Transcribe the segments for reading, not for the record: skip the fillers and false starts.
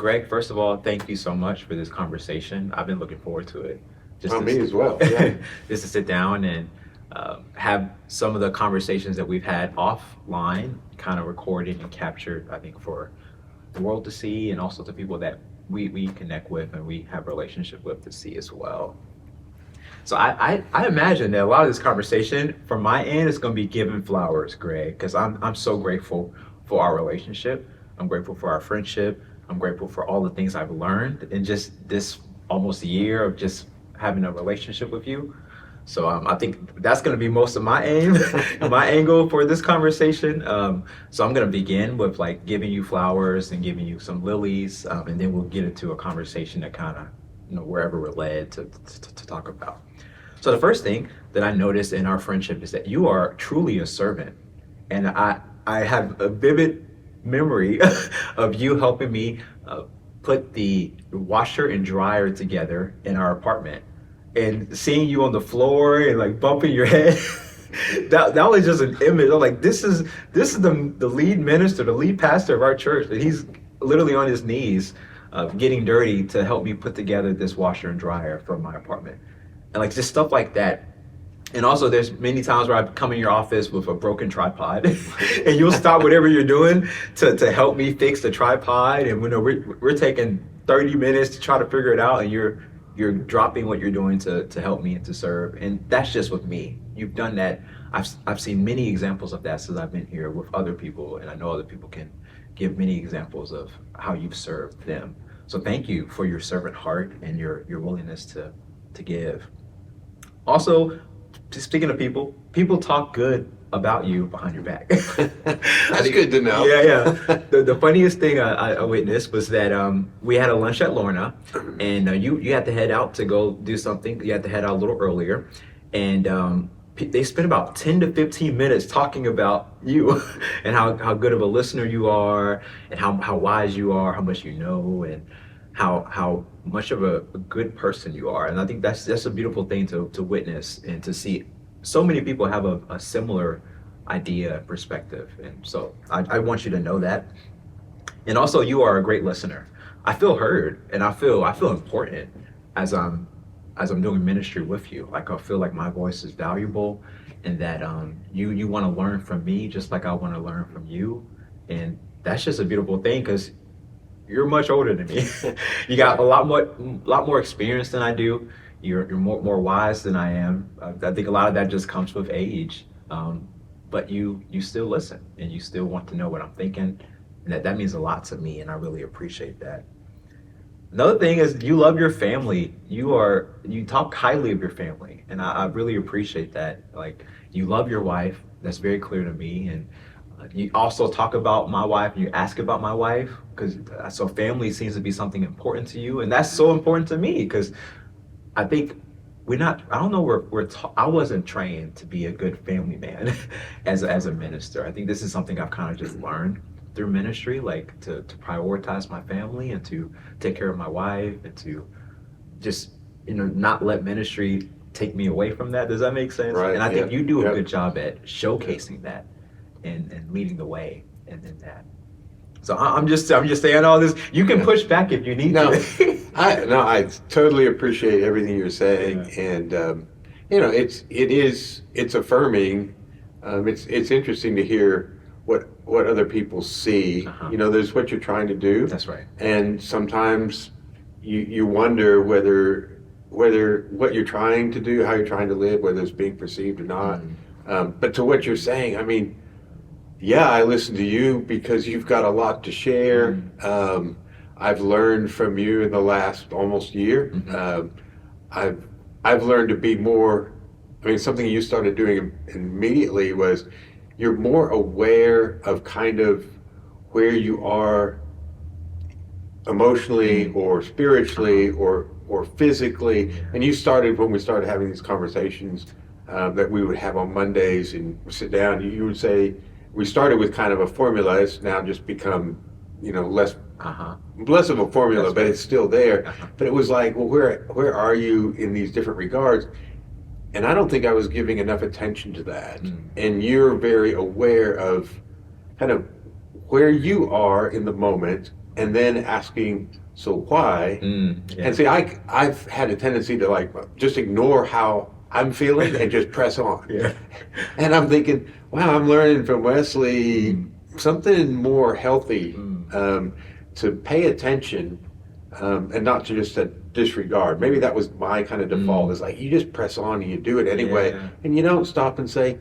Greg, first of all, thank you so much for this conversation. I've been looking forward to it. Just Oh, to, me as well. Yeah. just to sit down and have some of the conversations that we've had offline kind of recorded and captured, I think, for the world to see and also the people that we connect with and we have a relationship with to see as well. So I imagine that a lot of this conversation from my end is going to be giving flowers, Greg, because I'm so grateful for our relationship. I'm grateful for our friendship. I'm grateful for all the things I've learned in just this almost a year of just having a relationship with you. So I think that's going to be most of my aim, my angle for this conversation. So I'm going to begin with like giving you flowers and giving you some lilies, and then we'll get into a conversation that kind of, wherever we're led to talk about. So the first thing that I noticed in our friendship is that you are truly a servant, and I have a vivid memory of you helping me put the washer and dryer together in our apartment, and seeing you on the floor and like bumping your head. That was just an image. I'm like, this is the lead minister, the lead pastor of our church, and he's literally on his knees, getting dirty to help me put together this washer and dryer for my apartment, and like just stuff like that. And also, there's many times where I come in your office with a broken tripod, and you'll stop whatever you're doing to help me fix the tripod. And we're taking 30 minutes to try to figure it out, and you're dropping what you're doing to help me and to serve. And that's just with me. You've done that. I've seen many examples of that since I've been here with other people, and I know other people can give many examples of how you've served them. So thank you for your servant heart and your willingness to give. Also, speaking of people, people talk good about you behind your back. That's good to know. Yeah, yeah. The funniest thing I witnessed was that we had a lunch at Lorna, and you had to head out to go do something. You had to head out a little earlier, and they spent about 10 to 15 minutes talking about you and how good of a listener you are, and how wise you are, how much you know, and how much of a good person you are. And I think that's a beautiful thing to witness and to see so many people have a similar idea and perspective. And so I want you to know that. And also, you are a great listener. I feel heard, and I feel important as I'm doing ministry with you. Like I feel like my voice is valuable, and that you want to learn from me just like I want to learn from you. And that's just a beautiful thing, because you're much older than me. You got a lot more experience than I do. You're more wise than I am. I think a lot of that just comes with age. But you still listen, and you still want to know what I'm thinking, and that means a lot to me, and I really appreciate that. Another thing is you love your family. You talk highly of your family, and I really appreciate that. Like, you love your wife. That's very clear to me. And you also talk about my wife, and you ask about my wife, because so family seems to be something important to you, and that's so important to me, because I think I don't know, I wasn't trained to be a good family man as a minister. I think this is something I've kind of just learned through ministry, like to prioritize my family and to take care of my wife, and to just not let ministry take me away from that. Does that make sense? Right. And I think Yeah. you do a Yeah. good job at showcasing that and leading the way in that. So I'm just saying all this. You can push back if you need No, to. I totally appreciate everything you're saying, Yeah. and it's affirming. It's interesting to hear what other people see. Uh-huh. There's what you're trying to do, That's right. and sometimes you wonder whether what you're trying to do, how you're trying to live, whether it's being perceived or not. But to what you're saying, I mean, yeah, I listen to you because you've got a lot to share. I've learned from you in the last almost year. I've learned to be more. I mean, something you started doing immediately was you're more aware of kind of where you are emotionally or spiritually or physically. And you started when we started having these conversations that we would have on Mondays, and sit down. You would say, we started with kind of a formula. It's now just become, less of a formula, That's but right. it's still there. But it was like, well, where are you in these different regards? And I don't think I was giving enough attention to that. And you're very aware of kind of where you are in the moment, and then asking, so why? Yeah. And see, I've had a tendency to like just ignore how I'm feeling and just press on. Yeah. And I'm thinking, wow, I'm learning from Wesley something more healthy, to pay attention, and not to just disregard. Maybe that was my kind of default. Is like you just press on and you do it anyway, Yeah. and you don't stop and say,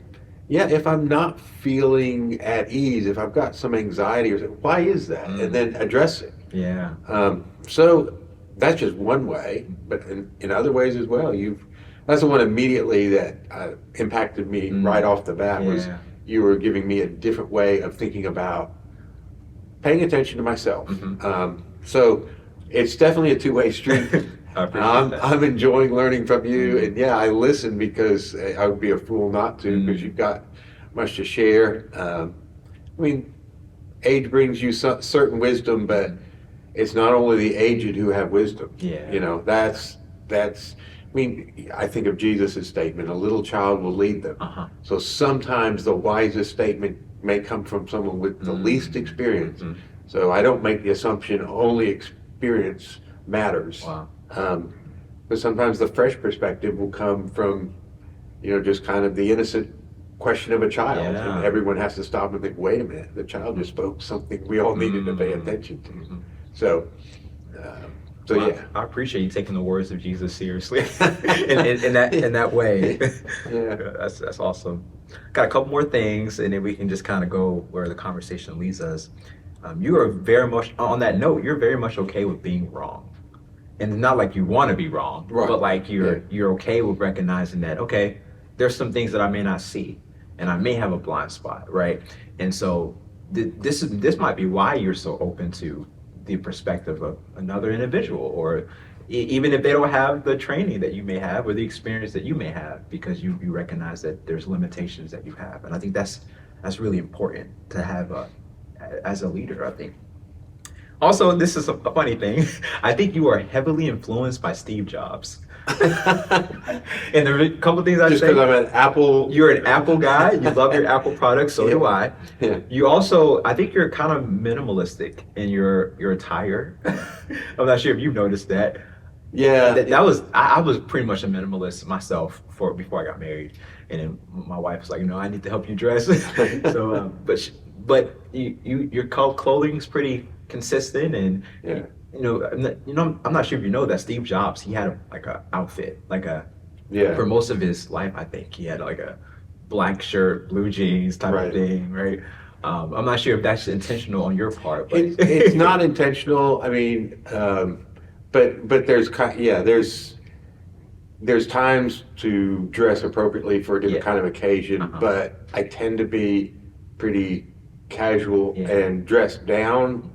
yeah, if I'm not feeling at ease, if I've got some anxiety, or why is that, and then address it. Yeah. So that's just one way, but in other ways as well. That's the one immediately that impacted me right off the bat. Was you were giving me a different way of thinking about paying attention to myself. So it's definitely a two-way street. I appreciate that. I'm enjoying learning from you, and yeah, I listen because I would be a fool not to, because you've got much to share. I mean, age brings you certain wisdom, but it's not only the aged who have wisdom. Yeah. You know, that's. I mean, I think of Jesus' statement: "A little child will lead them." So sometimes the wisest statement may come from someone with the least experience. So I don't make the assumption only experience matters. Wow. But sometimes the fresh perspective will come from, just kind of the innocent question of a child. Yeah. And everyone has to stop and think, wait a minute, the child just spoke something we all needed to pay attention to. So Well, yeah. I appreciate you taking the words of Jesus seriously in that way. Yeah. That's awesome. Got a couple more things, and then we can just kind of go where the conversation leads us. You are very much, on that note, you're very much okay with being wrong, and not like you want to be wrong, Right. but like you're okay with recognizing that, okay, there's some things that I may not see, and I may have a blind spot, right? And so this might be why you're so open to the perspective of another individual, or even if they don't have the training that you may have or the experience that you may have, because you recognize that there's limitations that you have. And I think that's really important to have as a leader, I think. Also, this is a funny thing. I think you are heavily influenced by Steve Jobs. And there are a couple things Just because I'm an Apple. You're an Apple guy. You love your Apple products. So do I. Yeah. You also, I think you're kind of minimalistic in your attire. I'm not sure if you've noticed that. Yeah. I was pretty much a minimalist myself before I got married, and then my wife was like, I need to help you dress. So, but your clothing's pretty consistent, and Yeah. I'm not sure if you know that Steve Jobs, he had a outfit, for most of his life. I think he had like a black shirt, blue jeans type of thing, right? I'm not sure if that's intentional on your part, but It's not intentional. I mean, but there's times to dress appropriately for a different kind of occasion, but I tend to be pretty casual and dressed down.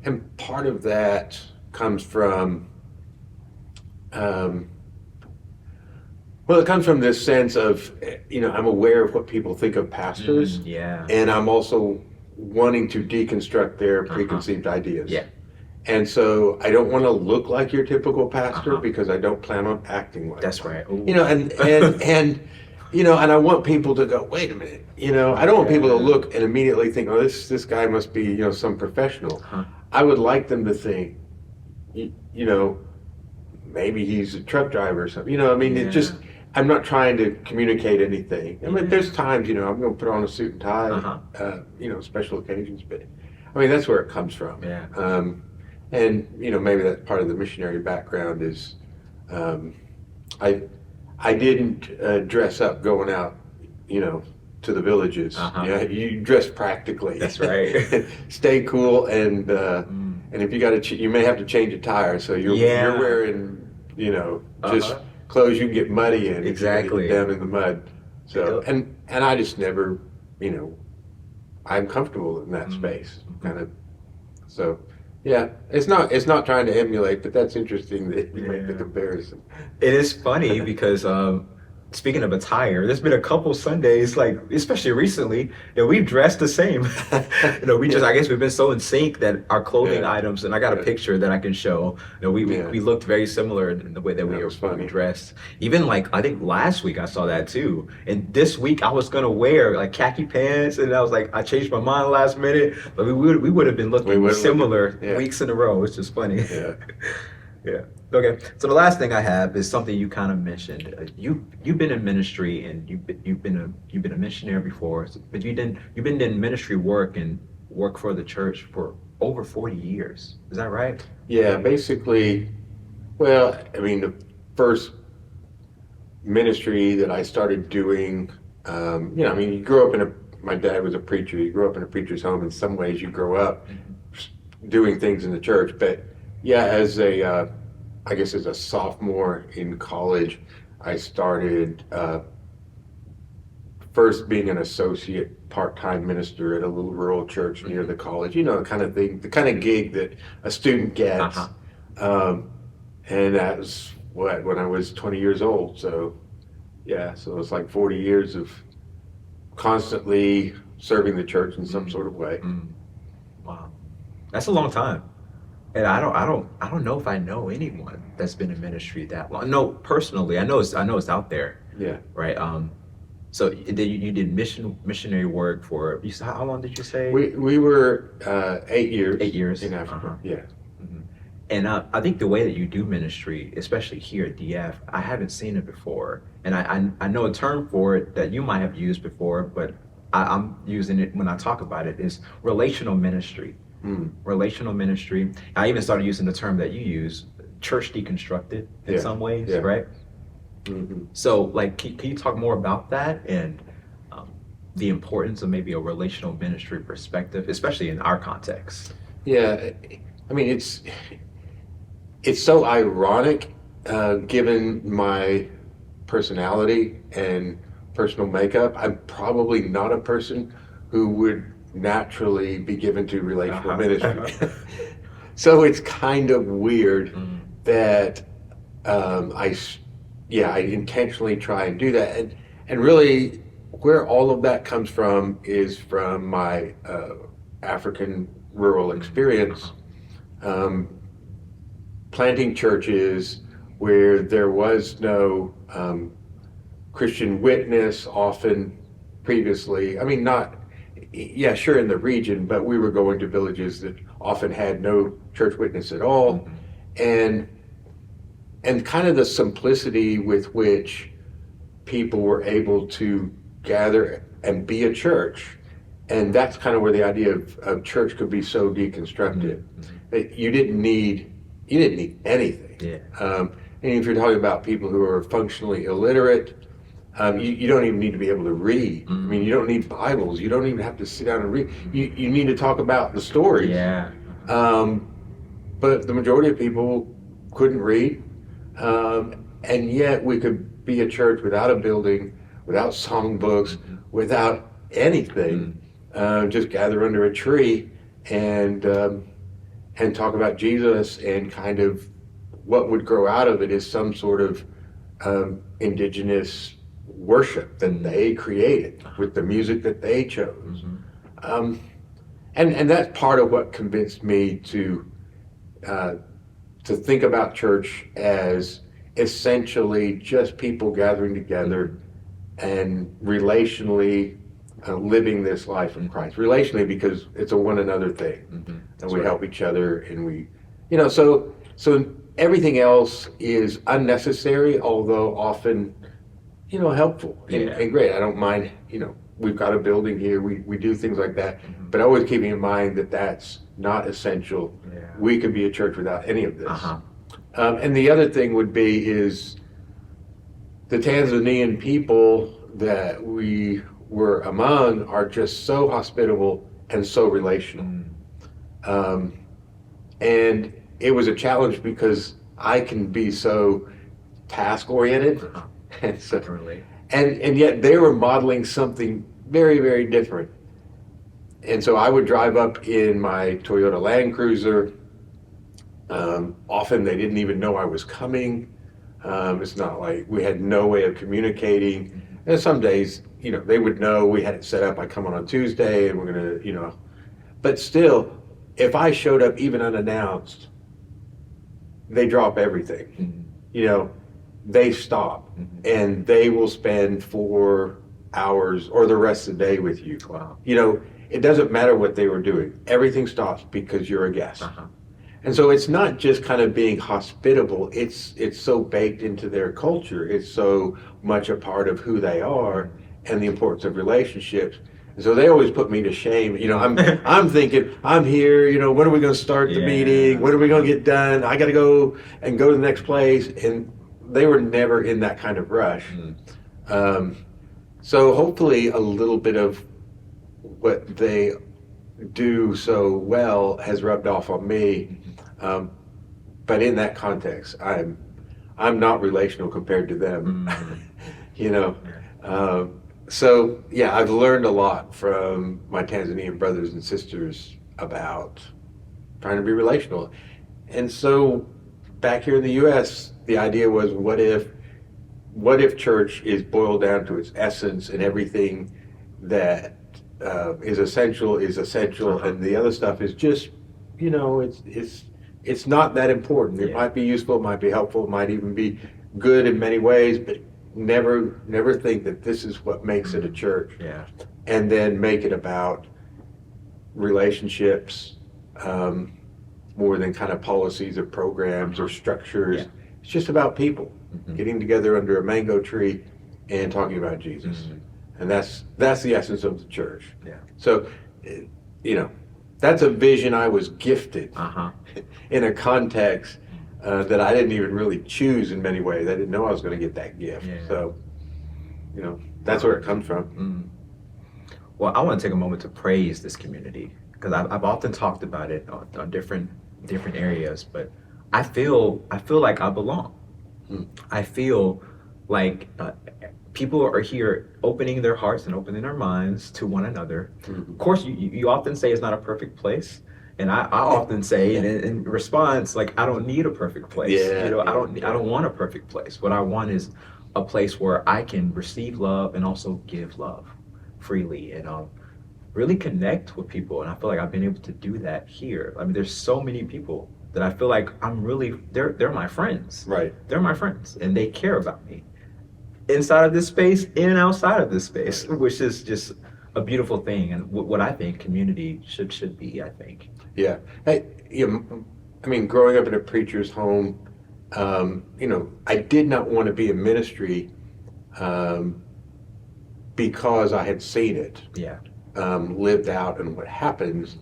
And part of that comes from, it comes from this sense of, I'm aware of what people think of pastors, and I'm also wanting to deconstruct their preconceived ideas. Yeah. And so I don't want to look like your typical pastor because I don't plan on acting like. That's right. Ooh. And I want people to go, wait a minute, I don't want people to look and immediately think, oh, this guy must be, some professional. I would like them to think, maybe he's a truck driver or something. It just, I'm not trying to communicate anything. I mean, there's times, I'm going to put on a suit and tie, special occasions, but that's where it comes from. Yeah. And maybe that's part of the missionary background is, I didn't dress up going out, to the villages. You dress practically. That's right. Stay cool, and if you got to, you may have to change a tire, so you're wearing, just clothes you can get muddy in. Exactly. Down in the mud. So and I just never, I'm comfortable in that space, kind of. So. Yeah, it's not trying to emulate, but that's interesting that you make the comparison. It is funny because speaking of attire, there's been a couple Sundays, like especially recently, that we've dressed the same. We just, Yeah. I guess we've been so in sync that our clothing Yeah. items, and I got a Yeah. picture that I can show. Yeah. We looked very similar in the way that That was we funny. dressed. Even like I think last week I saw that too, and this week I was gonna wear like khaki pants, and I was like I changed my mind last minute, but we would have been We looking would look. similar Yeah. weeks in a row. It's just funny. Yeah. Yeah. Okay. So the last thing I have is something you kind of mentioned. You've been in ministry and you've been a missionary before, but you've been in ministry work and work for the church for over 40 years. Is that right? Yeah. Basically, well, I mean, the first ministry that I started doing, I mean, you grow up in my dad was a preacher. You grew up in a preacher's home. In some ways, you grow up doing things in the church. But yeah, I guess as a sophomore in college, I started first being an associate part-time minister at a little rural church near the college. The kind of thing, the kind of gig that a student gets. Uh-huh. And that was when I was 20 years old. So yeah, so it's like 40 years of constantly serving the church in some sort of way. Mm. Wow. That's a long time. And I don't know if I know anyone that's been in ministry that long. No, personally, I know it's out there, Yeah. right? So you did missionary work for, how long did you say? We were 8 years. 8 years. In Africa. Uh-huh. Yeah. Mhm. And I think the way that you do ministry, especially here at DF, I haven't seen it before. And I know a term for it that you might have used before, but I'm using it when I talk about it, is relational ministry. Mm. Relational ministry. I even started using the term that you use, church deconstructed in Yeah. some ways, Yeah. right? Mm-hmm. So, like, can you talk more about that and the importance of maybe a relational ministry perspective, especially in our context? Yeah. I mean, it's so ironic, given my personality and personal makeup. I'm probably not a person who would naturally be given to relational Uh-huh. ministry. So it's kind of weird that I intentionally try and do that. And really, where all of that comes from is from my African rural experience. Planting churches where there was no Christian witness often previously. I mean, yeah, sure, in the region, but we were going to villages that often had no church witness at all. And kind of the simplicity with which people were able to gather and be a church. And that's kind of where the idea of church could be so deconstructed. That you didn't need anything. Yeah. And if you're talking about people who are functionally illiterate, you don't even need to be able to read. I mean, you don't need Bibles. You don't even have to sit down and read. You need to talk about the stories. Yeah. But the majority of people couldn't read. And yet we could be a church without a building, without songbooks, without anything. Just gather under a tree and talk about Jesus, and kind of what would grow out of it is some sort of indigenous worship that they created with the music that they chose. And that's part of what convinced me to think about church as essentially just people gathering together and relationally living this life of Christ. Relationally, because it's a one another thing. And we help each other, and we, so everything else is unnecessary, although often, helpful and great. I don't mind, we've got a building here, we do things like that, but always keeping in mind that that's not essential. Yeah. We could be a church without any of this. Uh-huh. And the other thing would be is the Tanzanian people that we were among are just so hospitable and so relational. And it was a challenge because I can be so task oriented. And, and yet they were modeling something very, very different. And so I would drive up in my Toyota Land Cruiser. Often they didn't even know I was coming. It's not like we had no way of communicating. And some days, they would know we had it set up. I come on Tuesday and we're going to, but still, if I showed up even unannounced, they drop everything. They stop and they will spend 4 hours or the rest of the day with you. Wow. It doesn't matter what they were doing. Everything stops because you're a guest. And so it's not just kind of being hospitable. It's so baked into their culture. It's so much a part of who they are and the importance of relationships. And so they always put me to shame. I'm thinking, I'm here, when are we going to start the meeting? When are we going to get done? I got to go to the next place. And they were never in that kind of rush. So hopefully a little bit of what they do so well has rubbed off on me. But in that context, I'm not relational compared to them. So yeah, I've learned a lot from my Tanzanian brothers and sisters about trying to be relational. And so back here in the U.S., the idea was, what if church is boiled down to its essence and everything that is essential, and the other stuff is just, it's not that important. It might be useful, it might be helpful, it might even be good in many ways, but never think that this is what makes it a church. And then make it about relationships more than kind of policies or programs or structures. It's just about people getting together under a mango tree and talking about Jesus. And that's the essence of the church. So, that's a vision I was gifted in a context that I didn't even really choose in many ways. I didn't know I was going to get that gift. So, that's where it comes from. Well, I want to take a moment to praise this community, because I've often talked about it on different areas, but I feel like I belong. I feel like people are here opening their hearts and opening their minds to one another. Of course, you often say it's not a perfect place. And I often say in response, like, I don't need a perfect place. I don't want a perfect place. What I want is a place where I can receive love and also give love freely and really connect with people. And I feel like I've been able to do that here. I mean, there's so many people that I feel like they're my friends. They're my friends, and they care about me inside of this space and outside of this space, which is just a beautiful thing, and what I think community should be, I think. Yeah. Hey, I mean, growing up in a preacher's home, I did not want to be in ministry because I had seen it lived out and what happens.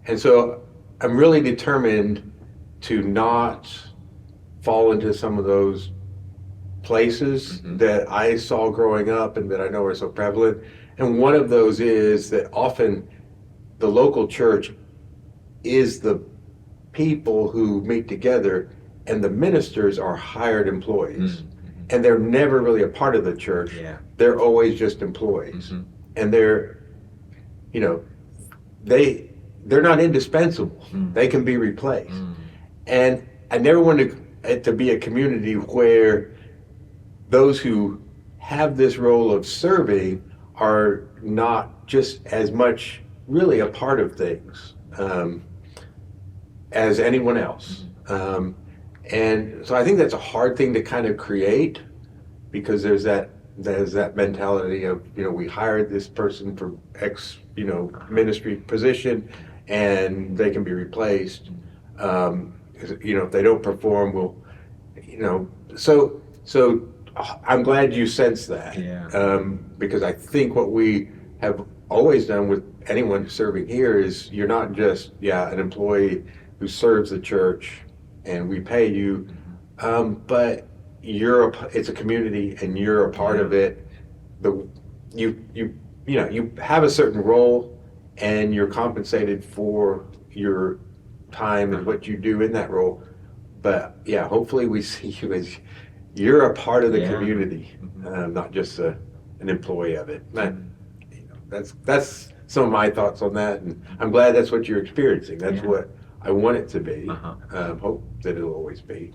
And so I'm really determined to not fall into some of those places that I saw growing up and that I know are so prevalent. And one of those is that often the local church is the people who meet together, and the ministers are hired employees. And they're never really a part of the church. They're always just employees. And they're not indispensable. They can be replaced. And I never wanted it to be a community where those who have this role of serving are not just as much really a part of things as anyone else. And so I think that's a hard thing to kind of create, because there's that mentality of, we hired this person for X, ministry position, and they can be replaced. If they don't perform, so I'm glad you sense that. Because I think what we have always done with anyone serving here is, you're not just an employee who serves the church and we pay you, but it's a community and you're a part of it. You have a certain role and you're compensated for your time and what you do in that role. But hopefully we see you as you're a part of the community, not just an employee of it. That's some of my thoughts on that, and I'm glad that's what you're experiencing. That's what I want it to be. Hope that it'll always be.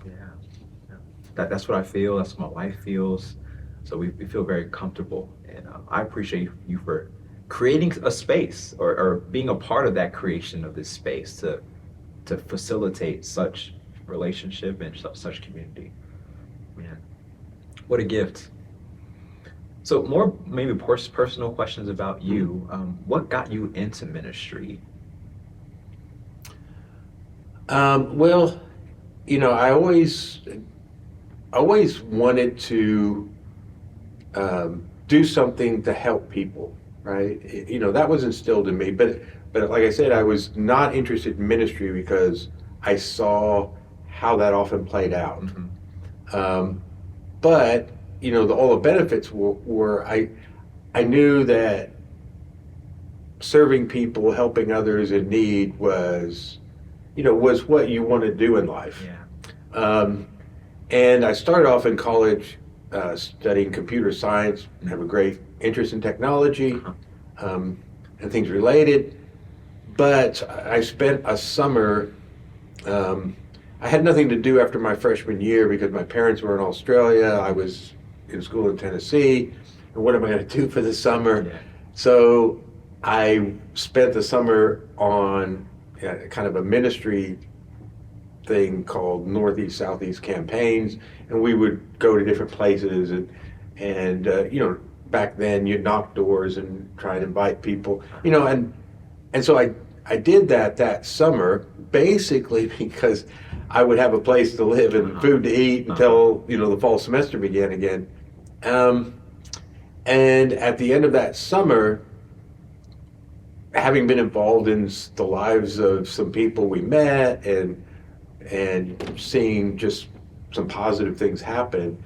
that's what I feel. That's what my wife feels. So we feel very comfortable, and I appreciate you for creating a space or being a part of that creation of this space to facilitate such relationship and such community. Man, what a gift. So more maybe personal questions about you. What got you into ministry? Well, I always wanted to do something to help people, right? That was instilled in me. But like I said, I was not interested in ministry because I saw how that often played out. Um, but all the benefits were I knew that serving people, helping others in need was what you want to do in life. Yeah. And I started off in college studying computer science, have a great interest in technology and things related. But I spent a summer, I had nothing to do after my freshman year because my parents were in Australia. I was in school in Tennessee. And what am I going to do for the summer? Yeah. So I spent the summer on kind of a ministry thing called Northeast Southeast campaigns, and we would go to different places and back then you'd knock doors and try and invite people, and so I did that summer basically because I would have a place to live and food to eat until the fall semester began again. And at the end of that summer, having been involved in the lives of some people we met and seeing just some positive things happen,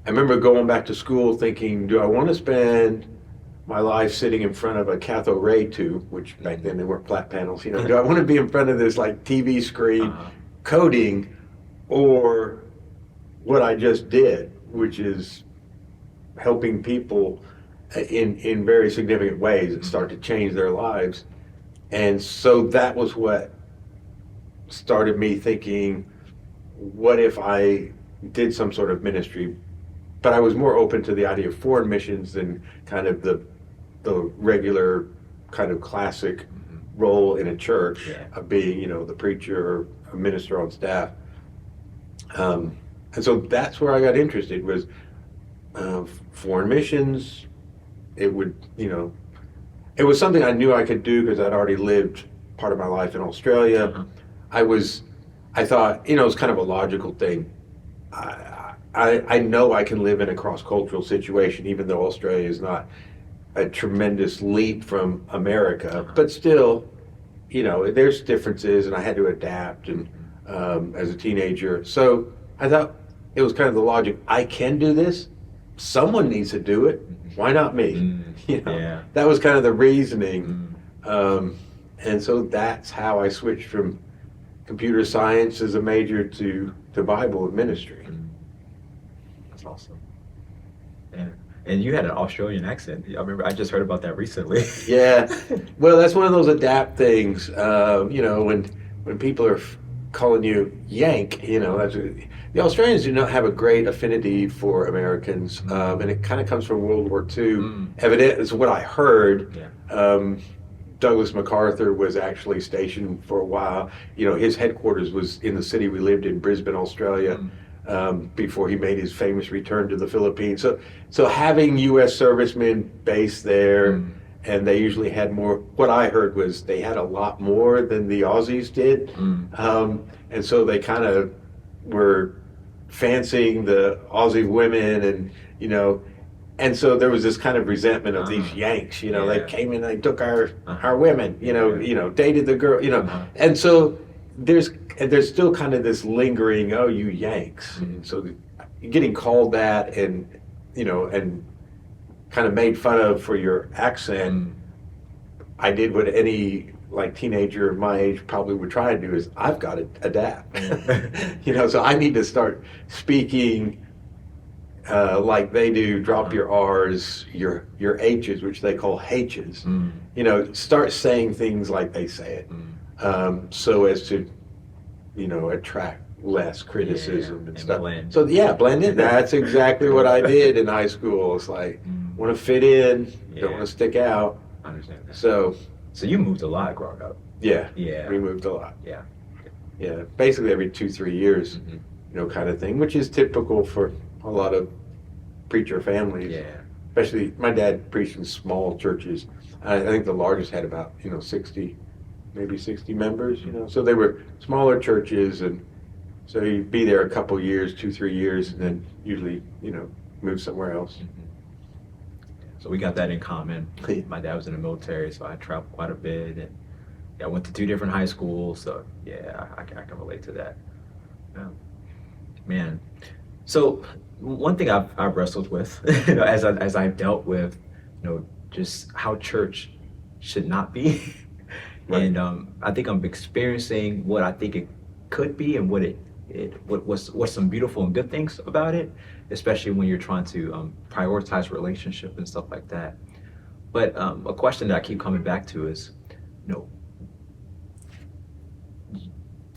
I remember going back to school thinking, do I want to spend my life sitting in front of a cathode ray tube, which back then they weren't flat panels, do I want to be in front of this like TV screen coding, or what I just did, which is helping people in very significant ways that start to change their lives. And so that was what started me thinking, what if I did some sort of ministry? But I was more open to the idea of foreign missions than kind of the regular kind of classic role in a church of being, the preacher or a minister on staff. And so that's where I got interested, was foreign missions. It was something I knew I could do because I'd already lived part of my life in Australia. I thought, it's kind of a logical thing. I know I can live in a cross-cultural situation, even though Australia is not a tremendous leap from America, but still, there's differences, and I had to adapt and as a teenager. So I thought it was kind of the logic. I can do this. Someone needs to do it. Why not me? That was kind of the reasoning. And so that's how I switched from computer science as a major to Bible and ministry. That's awesome. And you had an Australian accent. I remember I just heard about that recently. Yeah. Well, that's one of those adapt things. When people are calling you Yank, the Australians do not have a great affinity for Americans, and it kind of comes from World War II. Evident is what I heard. Yeah. Douglas MacArthur was actually stationed for a while. His headquarters was in the city we lived in, Brisbane, Australia, before he made his famous return to the Philippines. So having U.S. servicemen based there, and they usually had more. What I heard was they had a lot more than the Aussies did, and so they kind of were fancying the Aussie women, and so there was this kind of resentment of these Yanks. They came in, they took our women, dated the girl, and so there's still kind of this lingering, oh, you Yanks. And so getting called that and kind of made fun of for your accent, I did what any teenager of my age probably would try to do, is I've got to adapt. So I need to start speaking like they do, drop your R's, your H's, which they call H's. Start saying things like they say it, so as to attract less criticism and stuff. blend. So yeah, blend in. That's exactly what I did in high school. It's like, want to fit in, don't want to stick out. I understand that. So you moved a lot growing up. yeah, Yeah. we moved a lot. Yeah. Yeah, basically every 2-3 years, kind of thing, which is typical for a lot of preacher families. Yeah. Especially my dad preached in small churches. I think the largest had about 60, maybe 60 members. So they were smaller churches, and so you'd be there a couple years, 2-3 years, and then usually move somewhere else. So we got that in common. My dad was in the military, so I traveled quite a bit, and I went to 2 different high schools. So yeah, I can relate to that. Man, so one thing I've wrestled with, as I've dealt with, just how church should not be, Right. and I think I'm experiencing what I think it could be, and what's some beautiful and good things about it, especially when you're trying to prioritize relationship and stuff like that. But a question that I keep coming back to is,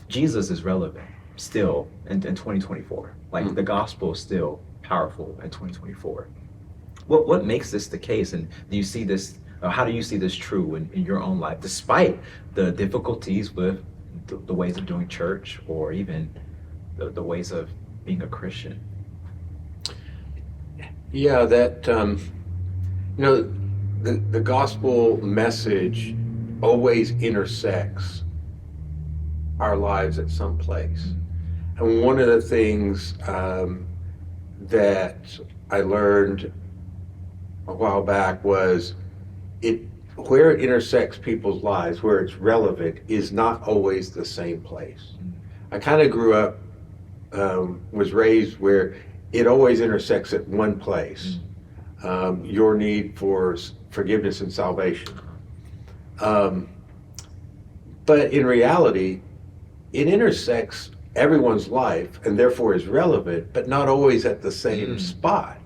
Jesus is relevant still in 2024. Like the gospel is still powerful in 2024. What makes this the case, and do you see this? How do you see this true in your own life, despite the difficulties with the ways of doing church, or even the ways of being a Christian? Yeah, that the gospel message always intersects our lives at some place. And one of the things that I learned a while back was where it intersects people's lives, where it's relevant, is not always the same place. I kind of grew up, was raised where it always intersects at one place. Your need for forgiveness and salvation. But in reality, it intersects everyone's life and therefore is relevant, but not always at the same spot.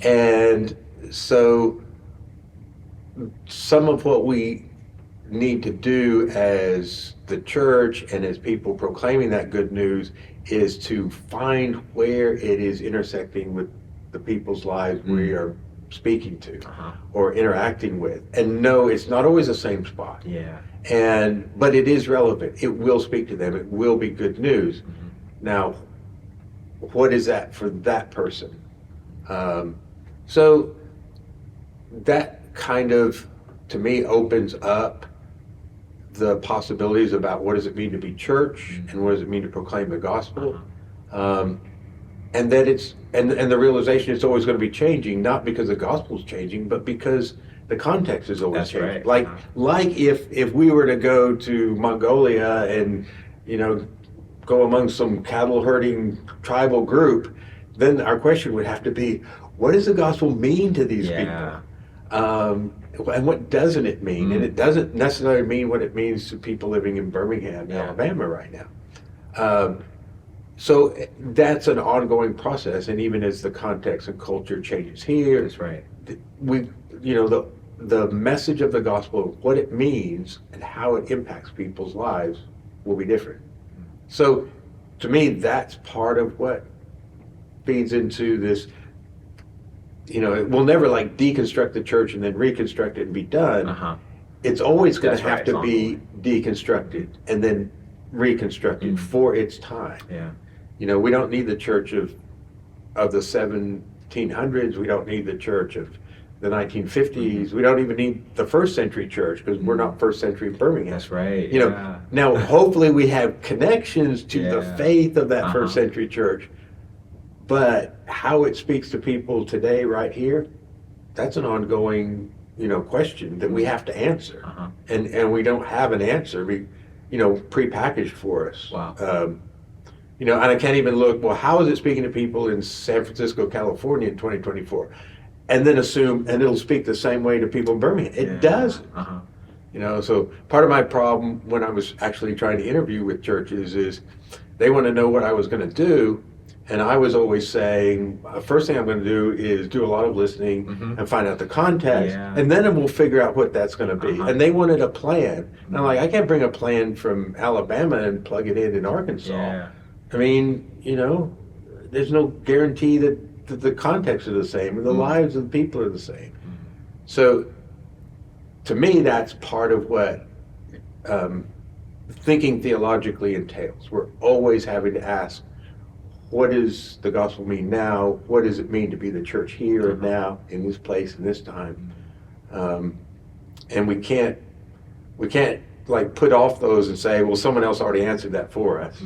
And so some of what we need to do as the church and as people proclaiming that good news is to find where it is intersecting with the people's lives we are speaking to or interacting with. And no, it's not always the same spot. Yeah. But it is relevant. It will speak to them. It will be good news. Now, what is that for that person? So that kind of, to me, opens up the possibilities about what does it mean to be church and what does it mean to proclaim the gospel. And that it's, and the realization it's always going to be changing, not because the gospel's changing, but because the context is always changing. Right. Like if we were to go to Mongolia and, go among some cattle herding tribal group, then our question would have to be, what does the gospel mean to these people? And what doesn't it mean? And it doesn't necessarily mean what it means to people living in Birmingham, Alabama right now. So that's an ongoing process, and even as the context and culture changes here, That's right. The message of the gospel, what it means and how it impacts people's lives will be different. So to me, that's part of what feeds into this. We'll never deconstruct the church and then reconstruct it and be done. It's always going to have to be deconstructed and then reconstructed for its time. Yeah. We don't need the church of the 1700s. We don't need the church of the 1950s. We don't even need the first century church because we're not first century Birmingham. That's right. Now hopefully we have connections to the faith of that first century church, but how it speaks to people today right here, that's an ongoing question that we have to answer. And we don't have an answer prepackaged for us. Wow. And I can't even look, well, how is it speaking to people in San Francisco, California in 2024? And then assume, and it'll speak the same way to people in Birmingham. It doesn't. So part of my problem when I was actually trying to interview with churches is they want to know what I was going to do. And I was always saying, first thing I'm going to do is do a lot of listening and find out the context, and then we'll figure out what that's going to be. And they wanted a plan. And I'm like, I can't bring a plan from Alabama and plug it in Arkansas. I mean, there's no guarantee that the context are the same and the lives of the people are the same. So to me, that's part of what thinking theologically entails. We're always having to ask, what does the gospel mean now? What does it mean to be the church here and now, in this place and this time? And we can't like put off those and say, well, someone else already answered that for us.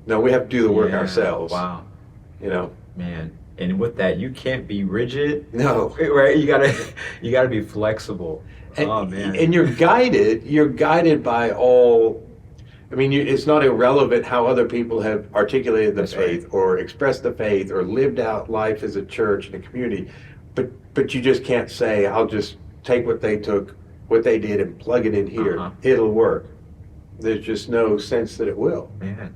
No, we have to do the work ourselves. Wow. Man. And with that, you can't be rigid. No. Right? You gotta be flexible. And, oh man. And you're guided by all. I mean, it's not irrelevant how other people have articulated the faith or expressed the faith or lived out life as a church and a community, but you just can't say, I'll just take what they did and plug it in here. It'll work. There's just no sense that it will. Man.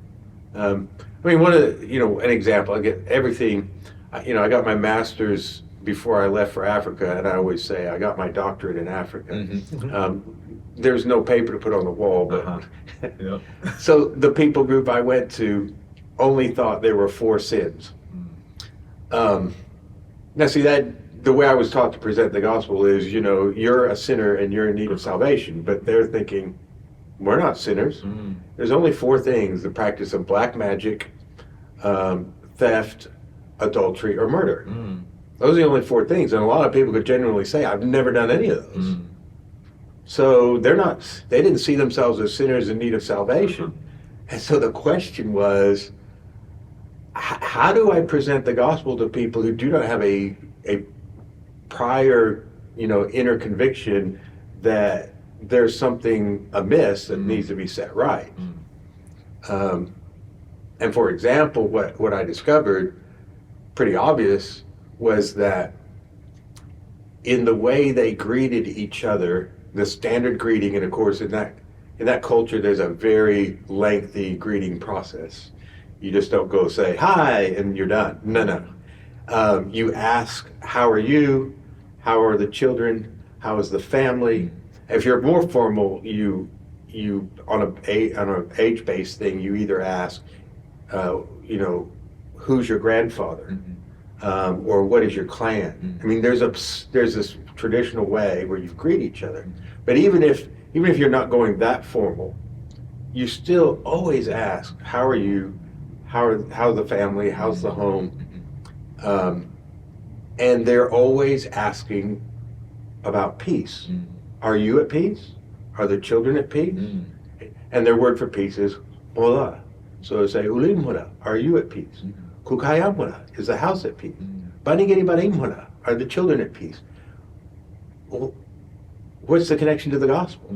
I mean, one of the, an example, I get everything, I got my master's before I left for Africa, and I always say I got my doctorate in Africa. There's no paper to put on the wall, but Yep. So the people group I went to only thought there were 4 sins. Now see, that the way I was taught to present the gospel is, you're a sinner and you're in need of salvation, but they're thinking, we're not sinners. There's only 4 things: the practice of black magic, theft, adultery, or murder. Those are the only 4 things, and a lot of people could genuinely say, I've never done any of those. So they didn't see themselves as sinners in need of salvation. And so the question was, how do I present the gospel to people who do not have a prior, inner conviction that there's something amiss that needs to be set right? And for example, what I discovered, pretty obvious, was that in the way they greeted each other, the standard greeting, and of course in that culture there's a very lengthy greeting process. You just don't go say hi and you're done. No. You ask, how are you? How are the children? How is the family? If you're more formal, you on an age-based thing, you either ask, who's your grandfather? Or what is your clan? I mean, there's this traditional way where you greet each other. But even if you're not going that formal, you still always ask, how are you? How's the family? How's the home? And they're always asking about peace. Are you at peace? Are the children at peace? And their word for peace is mola. So they say, ulim mola, are you at peace? Kukaya mola, is the house at peace? Banigiri baring mola, are the children at peace? Well, what's the connection to the gospel?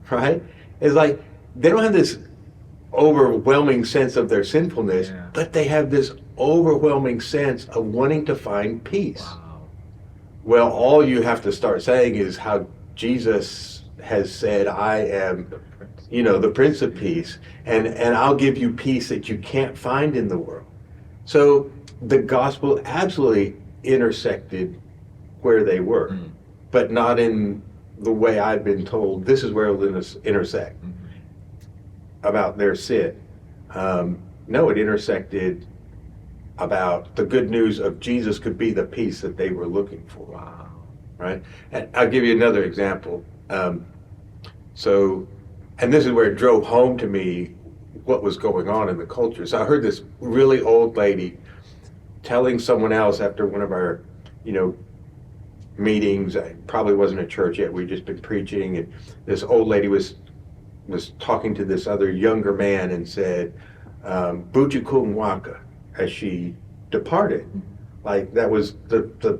Right? It's like they don't have this overwhelming sense of their sinfulness, but they have this overwhelming sense of wanting to find peace. Wow. Well, all you have to start saying is how Jesus has said, I am, the Prince of Peace, and I'll give you peace that you can't find in the world. So the gospel absolutely intersected where they were, but not in the way I've been told. This is where it'll intersect about their sin. No, it intersected about the good news of Jesus could be the peace that they were looking for. Wow. Right? And I'll give you another example. And this is where it drove home to me what was going on in the culture. So I heard this really old lady telling someone else after one of our, meetings. It probably wasn't a church yet. We'd just been preaching, and this old lady was talking to this other younger man and said, "Bujukum waka," as she departed. Like that was the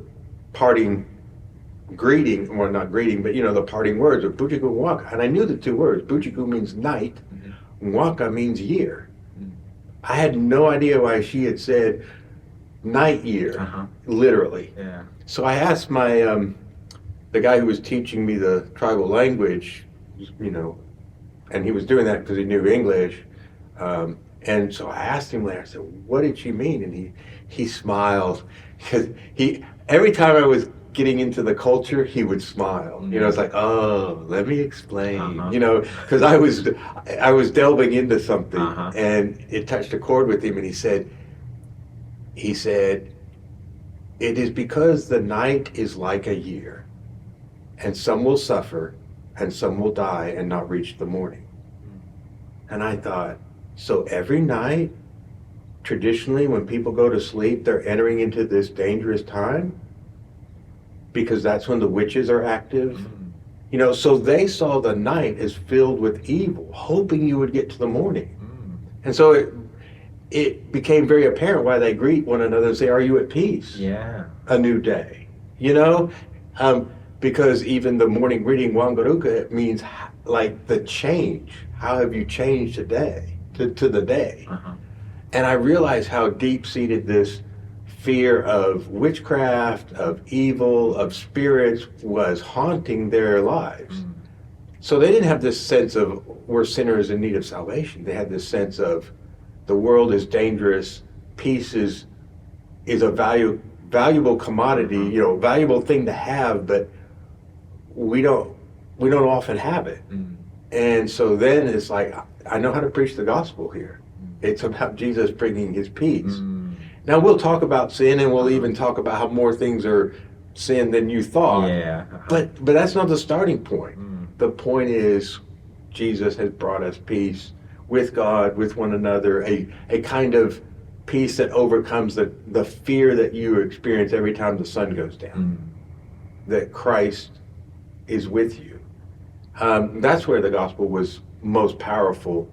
parting greeting, well, not greeting, but the parting words of Bujukum waka. And I knew the 2 words. Bujukum means night. Waka means year. I had no idea why she had said night year, literally. Yeah. So I asked my the guy who was teaching me the tribal language, and he was doing that because he knew English. And so I asked him later, I said, what did she mean? And he smiled, because every time I was getting into the culture, he would smile. You know, it's like, oh, let me explain. You know, because I was delving into something, and it touched a chord with him, and he said, it is because the night is like a year, and some will suffer, and some will die and not reach the morning. And I thought, so every night, traditionally, when people go to sleep, they're entering into this dangerous time because that's when the witches are active. You know, so they saw the night as filled with evil, hoping you would get to the morning. And so it became very apparent why they greet one another and say, are you at peace? Yeah. A new day. You know? Because even the morning greeting, wangaruka, means like the change. How have you changed today, to the day? And I realized how deep-seated this fear of witchcraft, of evil, of spirits was haunting their lives. So they didn't have this sense of we're sinners in need of salvation. They had this sense of the world is dangerous, peace is a valuable commodity, you know, valuable thing to have, but we don't often have it. And so then it's like, I know how to preach the gospel here. It's about Jesus bringing his peace. Now we'll talk about sin, and we'll even talk about how more things are sin than you thought. Yeah. But that's not the starting point. The point is Jesus has brought us peace with God, with one another, a kind of peace that overcomes the fear that you experience every time the sun goes down. That Christ is with you. That's where the gospel was most powerful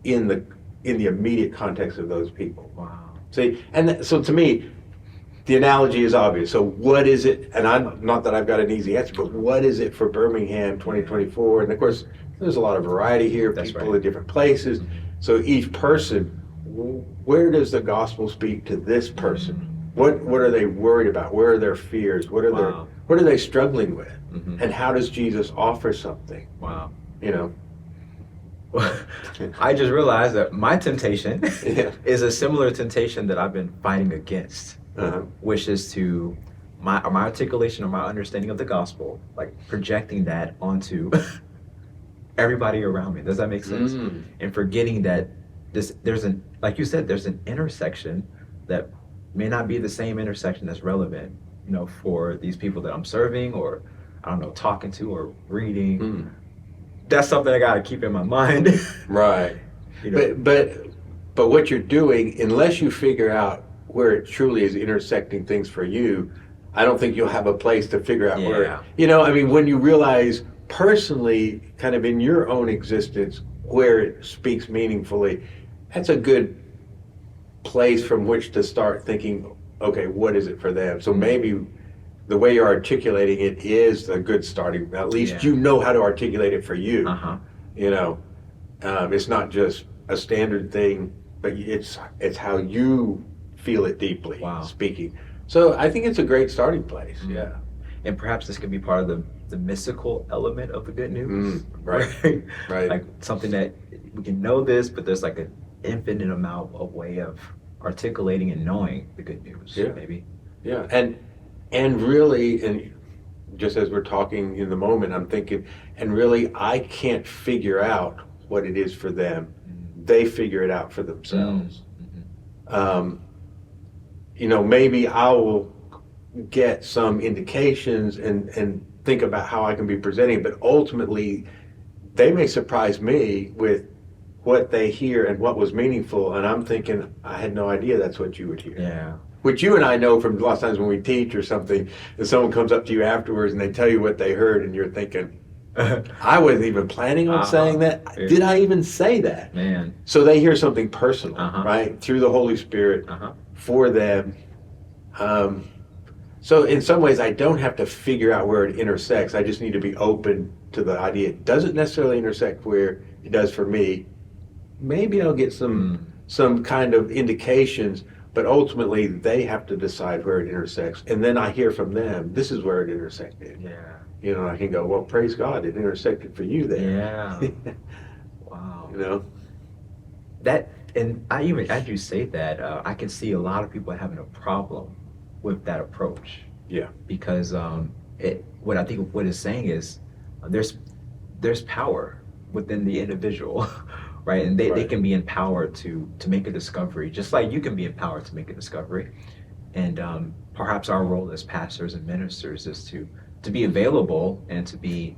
in the immediate context of those people. Wow. See, and so to me, the analogy is obvious. So what is it, and I'm not that I've got an easy answer, but what is it for Birmingham 2024? And of course, there's a lot of variety here, people in different places. So each person, where does the gospel speak to this person? What are they worried about? Where are their fears? What are they struggling with? And how does Jesus offer something? Wow. You know? I just realized that my temptation is a similar temptation that I've been fighting against, which is to my articulation or my understanding of the gospel, like projecting that onto everybody around me. Does that make sense? And forgetting that like you said, there's an intersection that may not be the same intersection that's relevant, you know, for these people that I'm serving or, I don't know, talking to or reading. That's something I got to keep in my mind. Right. You know? But what you're doing, unless you figure out where it truly is intersecting things for you, I don't think you'll have a place to figure out where, you know, I mean, when you realize personally, kind of in your own existence, where it speaks meaningfully, that's a good place from which to start thinking, okay, what is it for them? So maybe the way you're articulating it is a good starting. At least you know how to articulate it for you. You know, it's not just a standard thing, but it's how you feel it deeply. Speaking. So I think it's a great starting place. Yeah. And perhaps this could be part of the mystical element of the good news. Right. Like something that we can know this, but there's like an infinite amount of way of articulating and knowing the good news. Maybe. Yeah. And really, and just as we're talking in the moment, I'm thinking, and really, I can't figure out what it is for them. They figure it out for themselves. You know, maybe I will get some indications and think about how I can be presenting, but ultimately, they may surprise me with what they hear and what was meaningful, and I'm thinking, I had no idea that's what you would hear. Yeah. Which you and I know from lots of times when we teach or something, and someone comes up to you afterwards and they tell you what they heard, and you're thinking, I wasn't even planning on saying that. Did I even say that? Man. So they hear something personal, right? Through the Holy Spirit for them. So in some ways, I don't have to figure out where it intersects. I just need to be open to the idea. It doesn't necessarily intersect where it does for me. Maybe I'll get some kind of indications, but ultimately they have to decide where it intersects. And then I hear from them, this is where it intersected. Yeah. You know, I can go, well, praise God, it intersected for you there. Yeah. Wow. You know? That, and I even, as you say that, I can see a lot of people having a problem with that approach. Yeah. Because what I think what it's saying is there's power within the individual, right? And they Right. can be empowered to make a discovery, just like you can be empowered to make a discovery. And perhaps our role as pastors and ministers is to be available and to be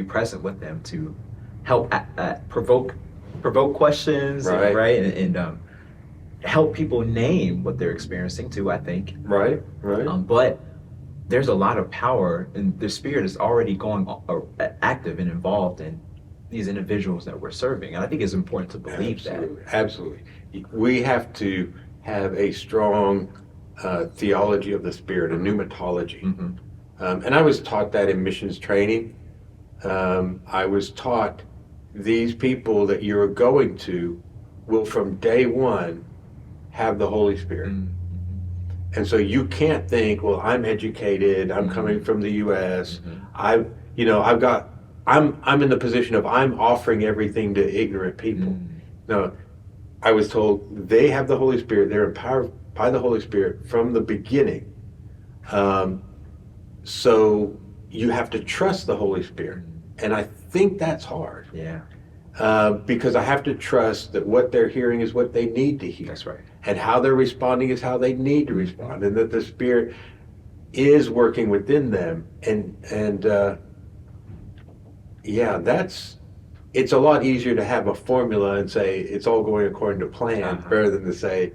present with them, to help provoke questions, Right. right? And help people name what they're experiencing too, I think. Right. Right. But there's a lot of power, and the Spirit is already going active and involved in these individuals that we're serving. And I think it's important to believe Absolutely. Absolutely. We have to have a strong theology of the Spirit, a pneumatology. And I was taught that in missions training. I was taught these people that you're going to will from day one have the Holy Spirit. And so you can't think, well, I'm educated, I'm coming from the U.S., I'm in the position of I'm offering everything to ignorant people. No, I was told they have the Holy Spirit, they're empowered by the Holy Spirit from the beginning. So you have to trust the Holy Spirit. And I think that's hard. Yeah. Because I have to trust that what they're hearing is what they need to hear. That's right. And how they're responding is how they need to respond. And that the Spirit is working within them. It's a lot easier to have a formula and say it's all going according to plan rather than to say,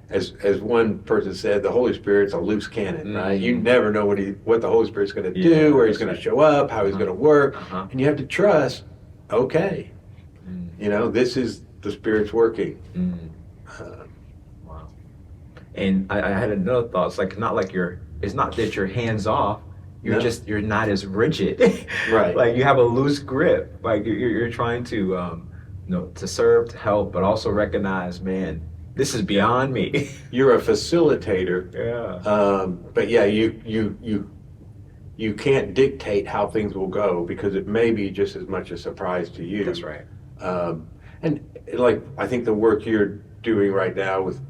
as one person said, the Holy Spirit's a loose cannon, right? You never know what the Holy Spirit's going to do, where he's going to show up, how he's going to work. And you have to trust, okay, this is the Spirit's working. Wow. And I had another thought. It's like it's not that you're hands off. You're not as rigid. Right. Like you have a loose grip. Like you're trying to to serve, to help, but also recognize, man, this is beyond me. You're a facilitator. Yeah. But yeah, you can't dictate how things will go because it may be just as much a surprise to you. That's right. And like I think the work you're doing right now with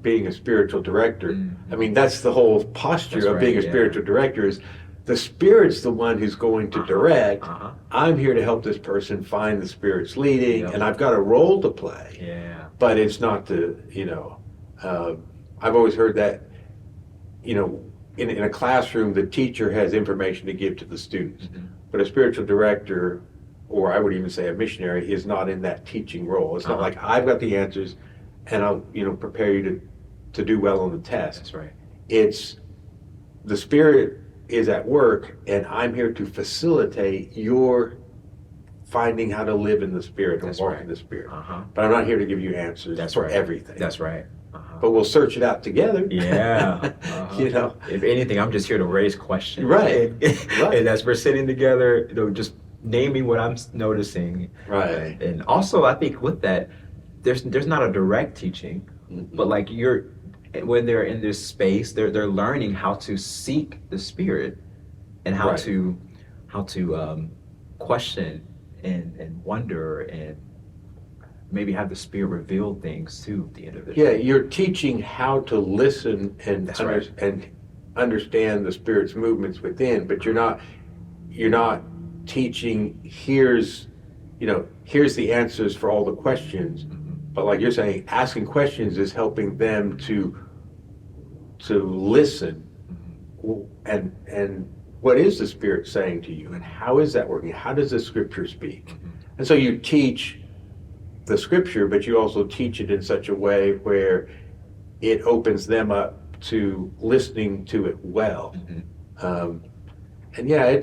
being a spiritual director, I mean that's the whole posture of being a spiritual director is the Spirit's the one who's going to direct. I'm here to help this person find the Spirit's leading, and I've got a role to play. Yeah. But it's not I've always heard that, in a classroom, the teacher has information to give to the students. But a spiritual director, or I would even say a missionary, is not in that teaching role. It's not like I've got the answers and I'll, prepare you to do well on the test. That's right. It's the Spirit is at work and I'm here to facilitate your finding how to live in the Spirit and walk in the Spirit. But I'm not here to give you answers for everything. That's right. But we'll search it out together. Yeah. If anything, I'm just here to raise questions. Right. And as we're sitting together, just naming what I'm noticing. Right. And also, I think with that, there's not a direct teaching, but like when they're in this space, they're learning how to seek the Spirit and how to question and wonder and maybe have the Spirit reveal things to the individual. Yeah, you're teaching how to listen and and understand the Spirit's movements within, but you're not teaching here's the answers for all the questions. But like you're saying, asking questions is helping them to listen and what is the Spirit saying to you and how is that working? How does the Scripture speak? And so you teach the Scripture, but you also teach it in such a way where it opens them up to listening to it well. And I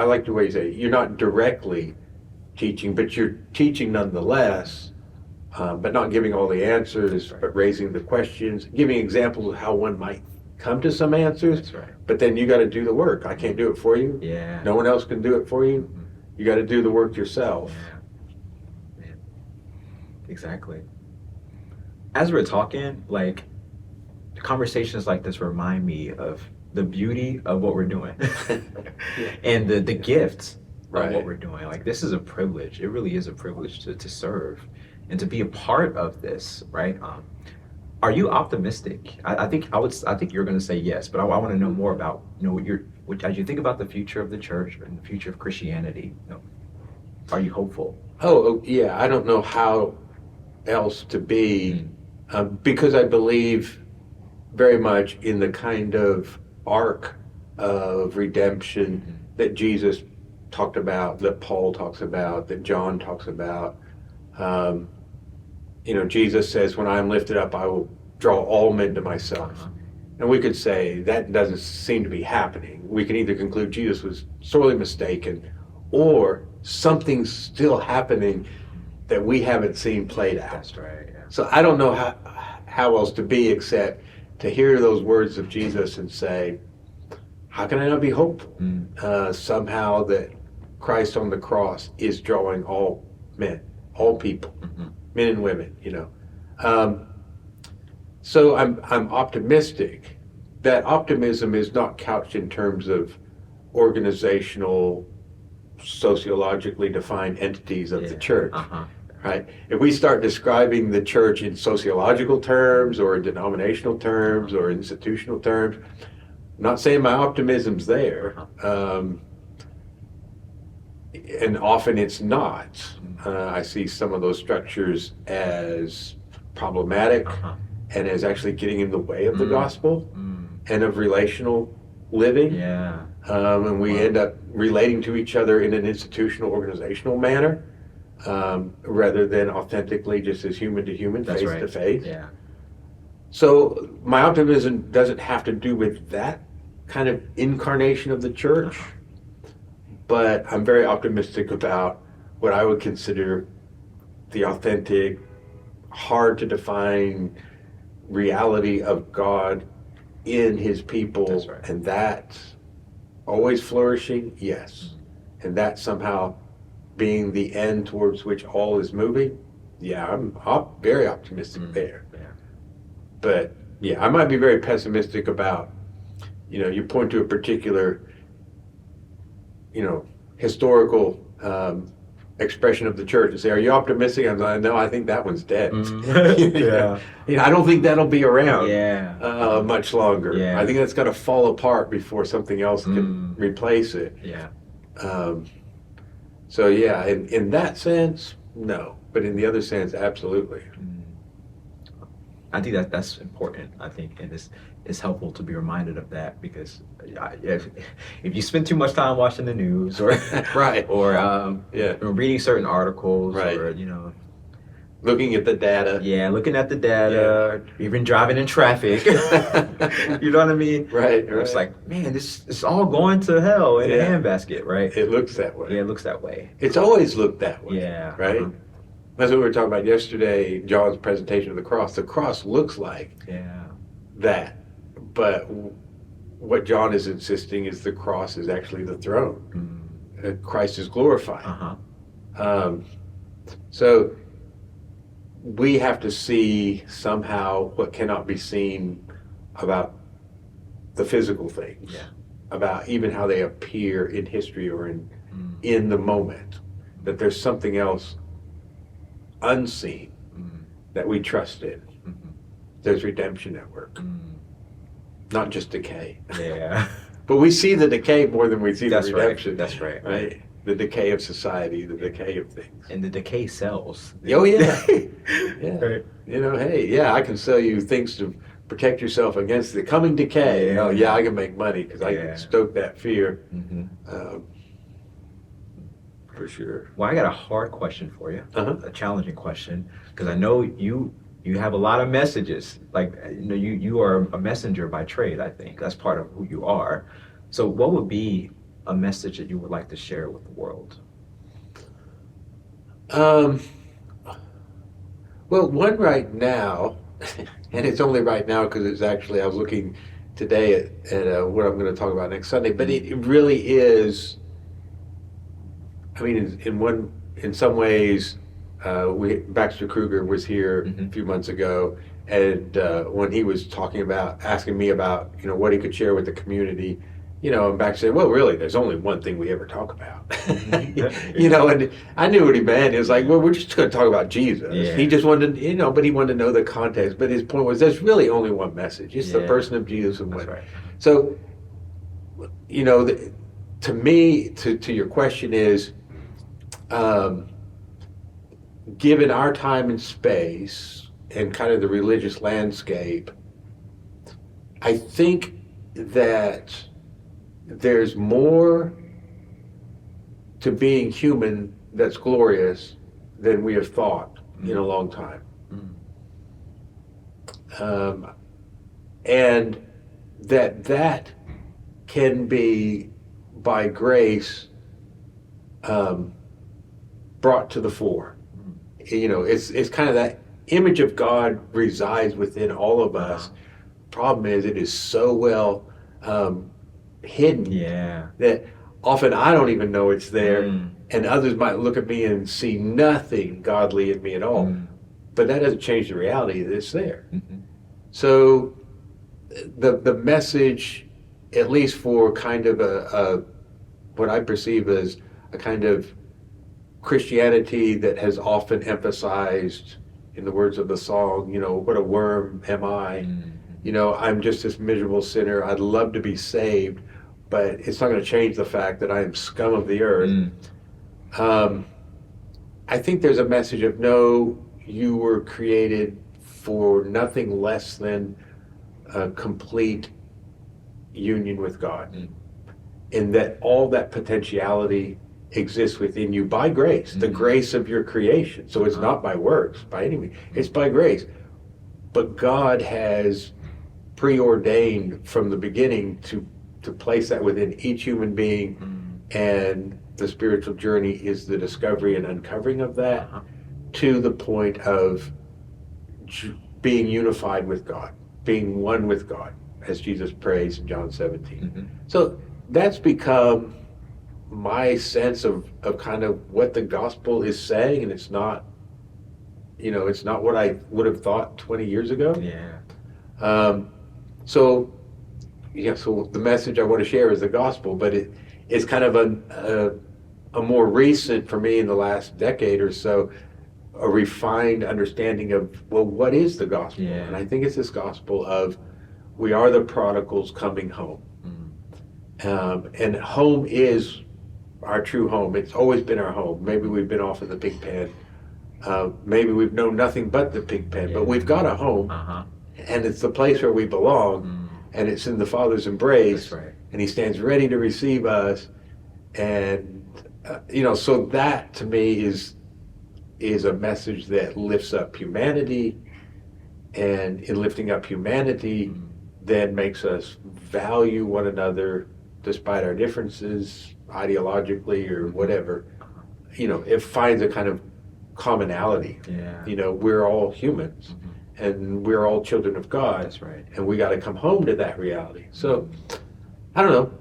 like the way you say it. You're not directly teaching, but you're teaching nonetheless, but not giving all the answers, but raising the questions, giving examples of how one might come to some answers. That's right. But then you got to do the work. I can't do it for you. Yeah. No one else can do it for you. You got to do the work yourself. Yeah. Man. Exactly. As we're talking, like conversations like this remind me of the beauty of what we're doing and the gift of what we're doing. Like this is a privilege. It really is a privilege to serve and to be a part of this, right? Are you optimistic? I think you're going to say yes, but I want to know more about, as you think about the future of the church and the future of Christianity, are you hopeful? Oh, yeah, I don't know how else to be, because I believe very much in the kind of arc of redemption that Jesus talked about, that Paul talks about, that John talks about. Um, Jesus says, when I am lifted up, I will draw all men to myself. Uh-huh. And we could say that doesn't seem to be happening. We can either conclude Jesus was sorely mistaken, or something's still happening that we haven't seen played out. That's right. Yeah. So I don't know how else to be except to hear those words of Jesus and say, how can I not be hopeful? Somehow that Christ on the cross is drawing all men, all people, men and women, So I'm optimistic. That optimism is not couched in terms of organizational, sociologically defined entities of the church. Right? If we start describing the church in sociological terms or in denominational terms or institutional terms, I'm not saying my optimism's there, and often it's not. I see some of those structures as problematic and as actually getting in the way of the gospel and of relational living. Yeah. And we end up relating to each other in an institutional, organizational manner. Rather than authentically just as human to human, face to face. Yeah. So my optimism doesn't have to do with that kind of incarnation of the church, but I'm very optimistic about what I would consider the authentic, hard to define reality of God in his people. That's right. And that always flourishing, yes. And that somehow being the end towards which all is moving, yeah, I'm very optimistic there. Yeah. But yeah, I might be very pessimistic about, you point to a particular, historical expression of the church and say, are you optimistic? I'm like, no, I think that one's dead. Yeah. I don't think that'll be around much longer. Yeah. I think that's got to fall apart before something else can replace it. Yeah. So yeah, in that sense, no. But in the other sense, absolutely. I think that's important. I think, and it's helpful to be reminded of that, because if you spend too much time watching the news or right, or reading certain articles, right, or looking at the data, looking at the data, even driving in traffic, you know what I mean? Right. It's like, man, it's all going to hell in a handbasket, right? It looks that way. Yeah, it looks that way. It's always looked that way. Yeah. Right. That's what we were talking about yesterday, John's presentation of the cross. The cross looks like that, but what John is insisting is the cross is actually the throne. Christ is glorified. So we have to see somehow what cannot be seen about the physical things, about even how they appear in history or in the moment, that there's something else unseen that we trust in. There's redemption at work, not just decay. Yeah. But we see the decay more than we see the redemption. Right. That's right. Right. The decay of society, the decay of things. And the decay sells. Oh yeah. Yeah. Right. Hey, I can sell you things to protect yourself against the coming decay. Yeah. Oh yeah, I can make money because I can stoke that fear. For sure. Well, I got a hard question for you, a challenging question, because I know you have a lot of messages. Like, you are a messenger by trade. I think that's part of who you are. So, what would be a message that you would like to share with the world? Well, one right now, and it's only right now because it's actually, I was looking today at what I'm going to talk about next Sunday, but it really is, I mean, in some ways, Baxter Kruger was here a few months ago, and when he was asking me about, what he could share with the community, And back saying, well, really, there's only one thing we ever talk about. Yeah. And I knew what he meant. It was like, well, we're just going to talk about Jesus. Yeah. He just wanted, but he wanted to know the context. But his point was, there's really only one message. It's the Yeah. person of Jesus and That's what. right. So, to me, to your question is, given our time and space and kind of the religious landscape, I think that there's more to being human that's glorious than we have thought in a long time. And that can be, by grace, brought to the fore. It's kind of that image of God resides within all of us. Problem is, it is so well hidden that often I don't even know it's there, and others might look at me and see nothing godly in me at all. But that doesn't change the reality that it's there. So the message, at least for kind of a what I perceive as a kind of Christianity that has often emphasized, in the words of the song, what a worm am I. I'm just this miserable sinner. I'd love to be saved, but it's not going to change the fact that I am scum of the earth. I think there's a message of, no, you were created for nothing less than a complete union with God. And that all that potentiality exists within you by grace, the grace of your creation. So it's not by works, by any means. It's by grace. But God has preordained from the beginning to place that within each human being, and the spiritual journey is the discovery and uncovering of that to the point of being unified with God, being one with God, as Jesus prays in John 17. So that's become my sense of kind of what the gospel is saying, and it's not what I would have thought 20 years ago. So the message I want to share is the gospel, but it's kind of a more recent, for me in the last decade or so, a refined understanding of, well, what is the gospel? And I think it's this gospel of, we are the prodigals coming home. And home is our true home. It's always been our home. Maybe we've been off in the pig pen. Maybe we've known nothing but the pig pen, but we've got a home, and it's the place where we belong, and it's in the Father's embrace, and He stands ready to receive us. And so that to me is a message that lifts up humanity, and in lifting up humanity, then makes us value one another despite our differences, ideologically or whatever. It finds a kind of commonality. We're all humans, and we're all children of God. That's right. And we got to come home to that reality. So I don't know.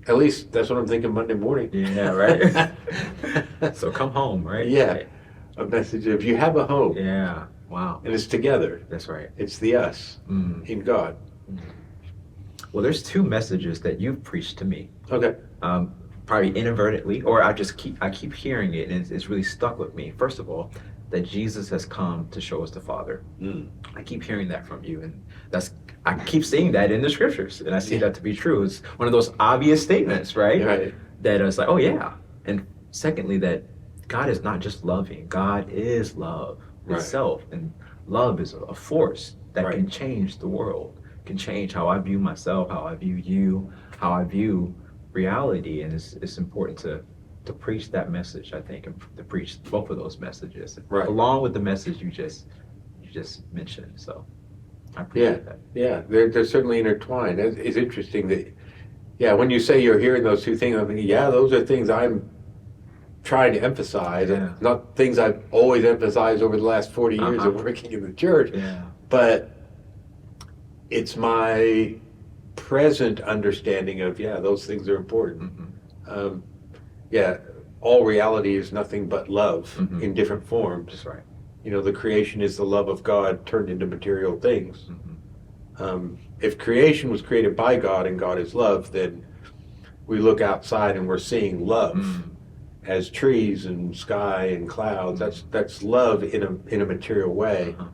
At least that's what I'm thinking Monday morning. Yeah, right. So come home, right? Yeah. Right. A message of, you have a home. Yeah. Wow. And it's together. That's right. It's the us in God. Well, there's two messages that you've preached to me. Okay. Probably inadvertently, or I keep hearing it, and it's really stuck with me. First of all, that Jesus has come to show us the Father. I keep hearing that from you, and I keep seeing that in the scriptures, and I see that to be true. It's one of those obvious statements, right? Right. That it's like, oh yeah. And secondly, that God is not just loving. God is love itself, and love is a force that can change the world, can change how I view myself, how I view you, how I view reality. And it's important to preach that message, I think, and to preach both of those messages, along with the message you just mentioned. So I appreciate that. Yeah, they're certainly intertwined. It's interesting that, when you say you're hearing those two things, I'm thinking, those are things I'm trying to emphasize, and not things I've always emphasized over the last 40 years of working in the church, but it's my present understanding of, those things are important. All reality is nothing but love in different forms. That's right. The creation is the love of God turned into material things. If creation was created by God and God is love, then we look outside and we're seeing love Mm. as trees and sky and clouds. That's love in a material way. Uh-huh.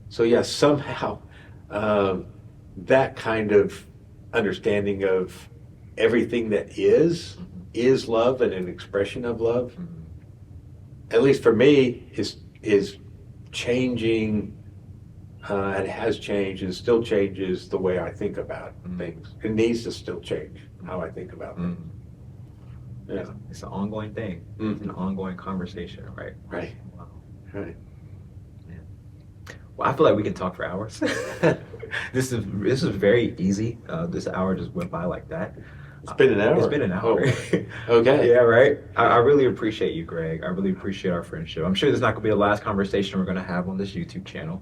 So yeah, somehow that kind of understanding of everything that is love and an expression of love. Mm. At least for me, is changing. And has changed and still changes the way I think about things. It needs to still change how I think about things. Yeah. It's an ongoing thing. It's an ongoing conversation, right? Right. Wow. Right. Well, I feel like we can talk for hours. This is very easy. This hour just went by like that. It's been an hour. It's been an hour. Oh, okay. Yeah, right. I really appreciate you, Greg. I really appreciate our friendship. I'm sure this is not gonna be the last conversation we're gonna have on this YouTube channel.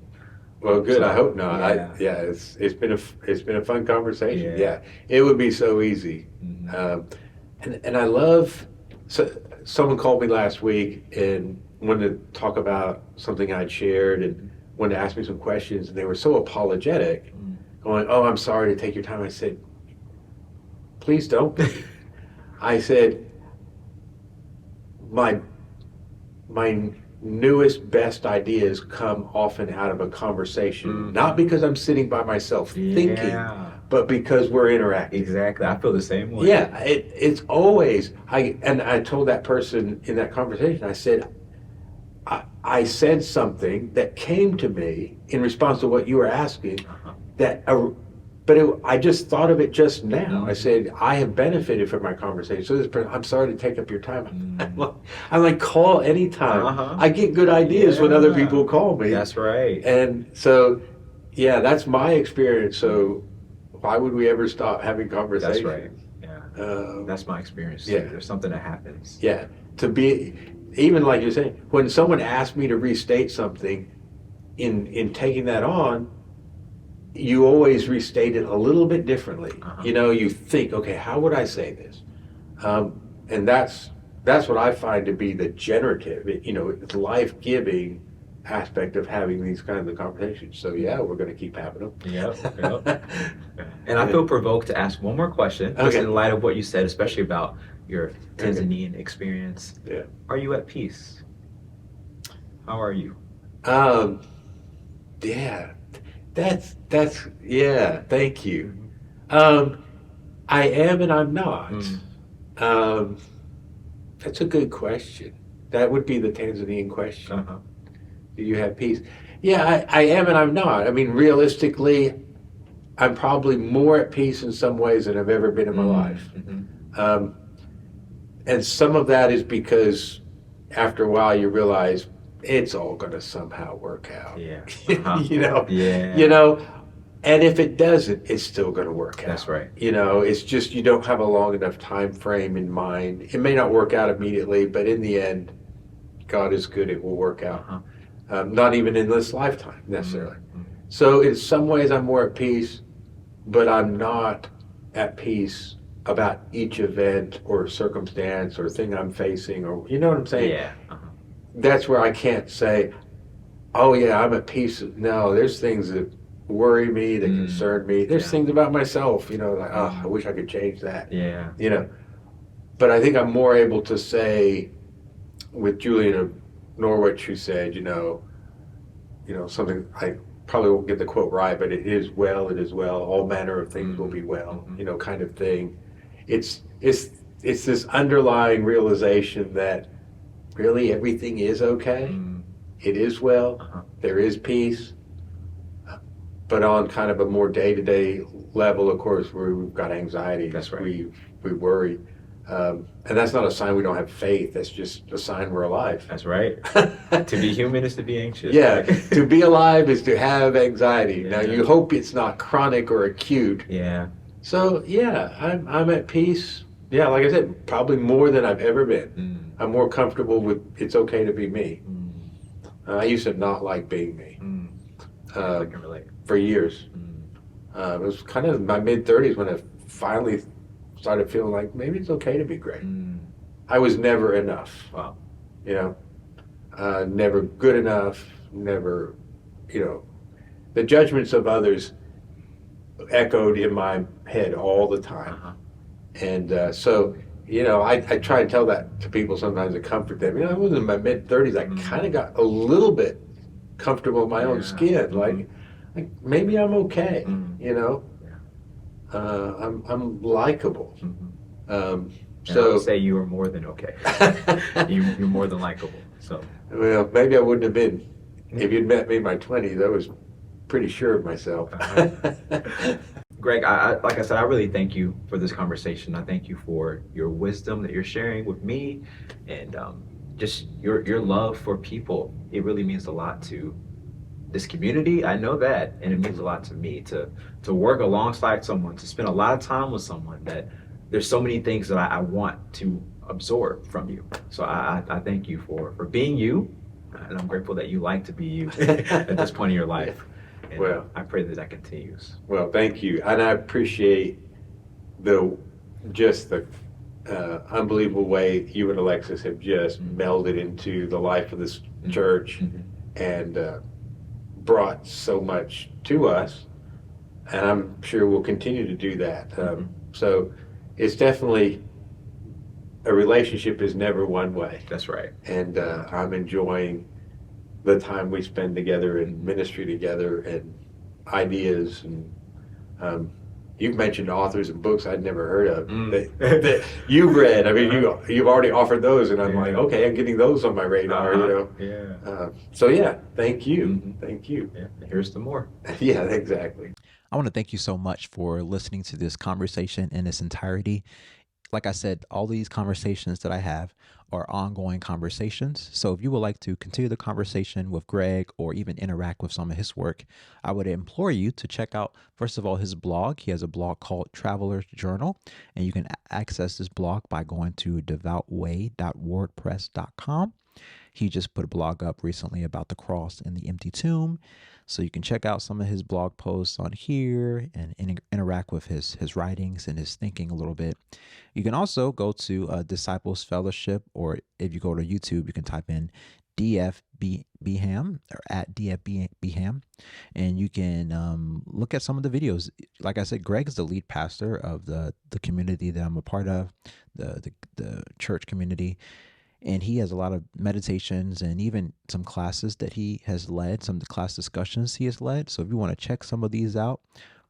Well, good. So, I hope not. yeah. It's been a fun conversation. Yeah. Yeah, it would be so easy. And I love. So someone called me last week and wanted to talk about something I'd shared and wanted to ask me some questions, and they were so apologetic, going, "Oh, I'm sorry to take your time." I said, "Please don't be." I said, my newest, best ideas come often out of a conversation, not because I'm sitting by myself thinking, but because we're interacting. Exactly. I feel the same way. Yeah, it's always, I told that person in that conversation, I said, I said something that came to me in response to what you were asking, I just thought of it just now. I said, I have benefited from my conversation. So this person, I'm sorry to take up your time. I'm like, call anytime. I get good ideas when other people call me. That's right. And so, yeah, that's my experience. So why would we ever stop having conversations? That's right. Yeah. That's my experience. Yeah. There's something that happens. Yeah. To be, even like you're saying, when someone asks me to restate something, in taking that on, you always restate it a little bit differently. You know, you think, okay, how would I say this? And that's what I find to be the generative, it's life-giving aspect of having these kinds of conversations. So yeah, we're going to keep having them. Yep. And I feel provoked to ask one more question, just in light of what you said, especially about your Tanzanian experience. Yeah. Are you at peace? How are you? Yeah. That's yeah, thank you. I am and I'm not. That's a good question. That would be the Tanzanian question. Do you have peace? Yeah, I am and I'm not. I mean, realistically, I'm probably more at peace in some ways than I've ever been in my life. And some of that is because after a while you realize it's all going to somehow work out. Yeah. And if it doesn't, it's still going to work out. That's right. It's just you don't have a long enough time frame in mind. It may not work out immediately, but in the end, God is good. It will work out. Not even in this lifetime necessarily. So in some ways, I'm more at peace, but I'm not at peace about each event or circumstance or thing I'm facing, or you know what I'm saying? Yeah. That's where I can't say, oh yeah, I'm at peace. No, there's things that worry me, that concern me. There's things about myself, like, oh, I wish I could change that. Yeah. But I think I'm more able to say with Julian Norwich, who said, something, I probably won't get the quote right, but it is well, all manner of things will be well, kind of thing. It's this underlying realization that really everything is okay. It is well. There is peace. But on kind of a more day-to-day level, of course, where we've got anxiety. That's right. We worry. And that's not a sign we don't have faith. That's just a sign we're alive. That's right. To be human is to be anxious. Yeah. To be alive is to have anxiety. Now, you hope it's not chronic or acute. Yeah. So, yeah, I'm at peace. Yeah, like I said, probably more than I've ever been. I'm more comfortable with it's okay to be me. I used to not like being me. I can relate. For years. It was kind of my mid-30s when I finally started feeling like maybe it's okay to be great. I was never enough. Wow. Never good enough, never, the judgments of others echoed in my head all the time. And so, I try and tell that to people sometimes to comfort them. I was in my mid-30s. I kind of got a little bit comfortable in my own Yeah. skin. Like maybe I'm okay. Yeah. I'm likable. And I would So, say you are more than okay. You're more than likable. So, well, maybe I wouldn't have been if you'd met me in my 20s. I was pretty sure of myself. Greg, like I said, I really thank you for this conversation. I thank you for your wisdom that you're sharing with me, and just your love for people. It really means a lot to this community. I know that, and it means a lot to me to work alongside someone, to spend a lot of time with someone that there's so many things that I want to absorb from you. So I thank you for being you, and I'm grateful that you like to be you at this point in your life. And Well, I pray that that continues. well, thank you, and I appreciate the just the unbelievable way you and Alexis have just melded into the life of this church and brought so much to us, and I'm sure we'll continue to do that. So it's definitely a relationship is never one way, That's right. and I'm enjoying the time we spend together and ministry together and ideas and you've mentioned authors and books I'd never heard of that you've read. I mean, you've already offered those, and I'm like, okay, I'm getting those on my radar. Yeah. So yeah, thank you, thank you. Yeah. Here's the more. Yeah, exactly. I want to thank you so much for listening to this conversation in its entirety. Like I said, all these conversations that I have are ongoing conversations. So if you would like to continue the conversation with Greg or even interact with some of his work, I would implore you to check out, first of all, his blog. He has a blog called Traveler's Journal, and you can access this blog by going to devoutway.wordpress.com. He just put a blog up recently about the cross and the empty tomb. So you can check out some of his blog posts on here and interact with his writings and his thinking a little bit. You can also go to Disciples Fellowship, or if you go to YouTube, you can type in DFBham or at DFBham, and you can look at some of the videos. Like I said, Greg is the lead pastor of the community that I'm a part of, the church community. And he has a lot of meditations and even some classes that he has led, some of the class discussions he has led. So if you want to check some of these out,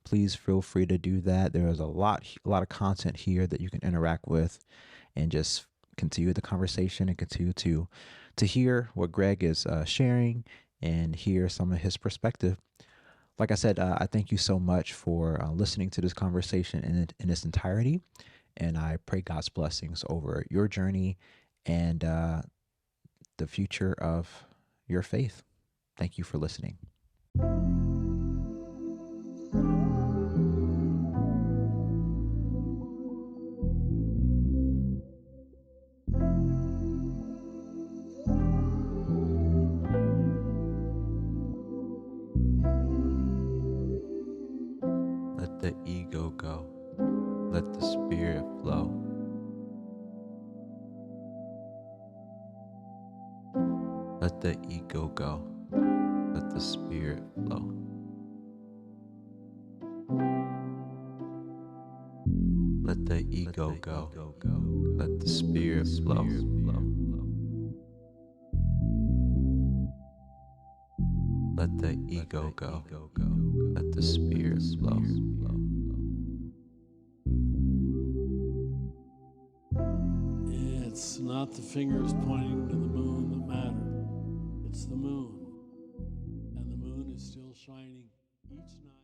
please feel free to do that. There is a lot of content here that you can interact with and just continue the conversation and continue to hear what Greg is sharing and hear some of his perspective. Like I said, I thank you so much for listening to this conversation in its entirety. And I pray God's blessings over your journey and the future of your faith. Thank you for listening. Let the ego go. Let the spirit flow. Let the ego go. Let the spirit flow. Let the ego go. Let the spirit flow. Let the ego go. Let the spirit flow. It's not the fingers pointing to the moon that matter. It's the moon. And the moon is still shining each night.